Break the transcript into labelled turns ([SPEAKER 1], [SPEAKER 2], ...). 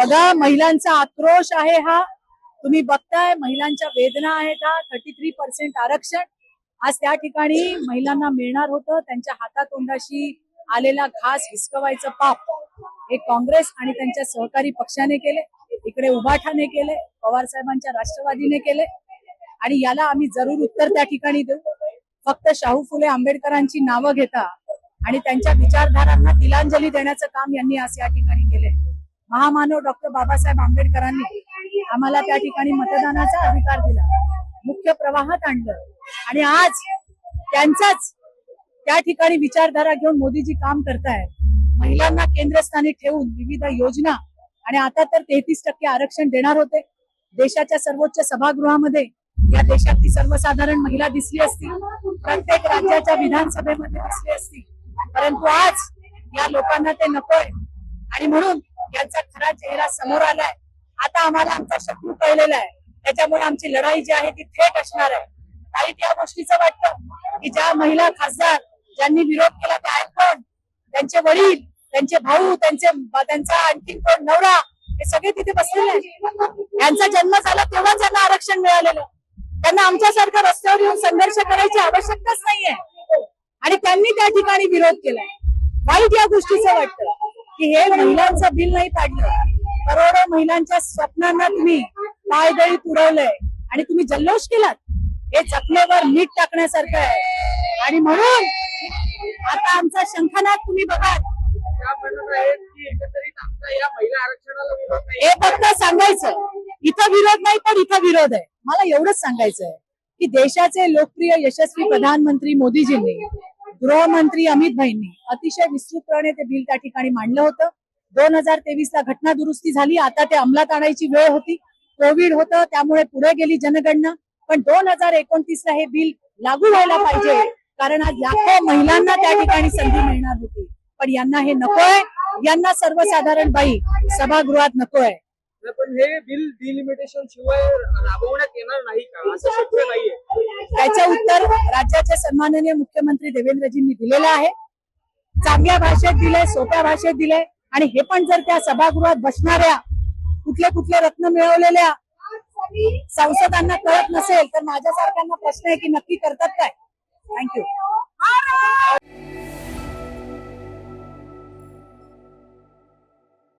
[SPEAKER 1] बघा, महिलांचा आक्रोश आहे हा. तुम्ही बघताय, महिलांच्या वेदना आहेत. हा 33% आरक्षण आज त्या ठिकाणी महिलांना मिळणार होतं. त्यांच्या हातातोंडाशी आलेला घास हिसकवायचं पाप हे काँग्रेस आणि त्यांच्या सहकारी पक्षाने केले, इकडे उभाठाने केले, पवार साहेबांच्या राष्ट्रवादीने केले आणि याला आम्ही जरूर उत्तर त्या ठिकाणी देऊ. फक्त शाहू फुले आंबेडकरांची नावं घेता आणि त्यांच्या विचारधारांना तिलांजली देण्याचं काम यांनी आज या ठिकाणी केले. महामानव डॉक्टर बाबासाहेब आंबेडकरांनी आम्हाला त्या ठिकाणी मतदानाचा अधिकार दिला, मुख्य प्रवाहात आणलं आणि आज त्यांचाच त्या ठिकाणी विचारधारा घेऊन मोदीजी काम करतायत. महिलांना केंद्रस्थानी ठेवून विविध योजना आणि आता तर 33% आरक्षण देणार होते. देशाच्या सर्वोच्च सभागृहामध्ये या देशातली सर्वसाधारण महिला दिसली असती, प्रत्येक राज्याच्या विधानसभेमध्ये दिसली असती, परंतु आज या लोकांना ते नकोय आणि म्हणून यांचा खरा चेहरा समोर आलाय. आता आम्हाला आमचा शत्रू कळलेला आहे, त्याच्यामुळे आमची लढाई जी आहे ती थेट असणार आहे. काही त्या गोष्टीचं वाटतं की ज्या महिला खासदार ज्यांनी विरोध केला ते आहेत कोण? त्यांचे वडील, त्यांचे भाऊ, त्यांचा आणखी कोण नवरा, हे सगळे तिथे बसलेले आहेत. यांचा जन्म झाला तेव्हाच त्यांना आरक्षण मिळालेलं. त्यांना आमच्यासारखं रस्त्यावर येऊन संघर्ष करायची आवश्यकताच नाहीये आणि त्यांनी त्या ठिकाणी विरोध केलाय. वाईट या गोष्टीचं वाटतं की हे महिलांचं बिल नाही पाडलं, करोडो महिलांच्या स्वप्नांना तुम्ही पायदळी तुडवलंय आणि तुम्ही जल्लोष केलात. हे जखमेवर मीठ टाकण्यासारखं आहे आणि म्हणून आता आमचा शंखनाद तुम्ही बघा. हे फक्त सांगायचं इथं विरोध नाही पण इथं विरोध आहे. मला एवढंच सांगायचं आहे की देशाचे लोकप्रिय यशस्वी प्रधानमंत्री मोदीजींनी, गृहमंत्री अमित भाईंनी अतिशय विस्तृतपणे ते बिल त्या ठिकाणी मांडलं होतं. 2023 ला घटना दुरुस्ती झाली, आता ते अंमलात आणायची वेळ होती. कोविड होतं त्यामुळे पुढे गेली जनगणना, पण 2029 ला हे बिल लागू व्हायला पाहिजे, कारण आज लाखो महिलांना त्या ठिकाणी संधी मिळणार होती. पण यांना हे नकोय, यांना सर्वसाधारण बाई सभागृहात नकोय.
[SPEAKER 2] पण हे बिल डिलिमिटेशन शिवाय राबवण्यात येणार नाही का, असं शक्य नाहीये?
[SPEAKER 1] त्याचं उत्तर राज्याचे सन्माननीय मुख्यमंत्री देवेंद्रजींनी दिलेलं आहे. चांगल्या भाषेत दिलंय, सोप्या भाषेत दिलंय आणि हे पण जर त्या सभागृहात बसणाऱ्या कुठले रत्न मिळवलेल्या संसदांना कळत नसेल तर माझ्यासारख्यांना प्रश्न आहे की नक्की करतात काय? थँक्यू.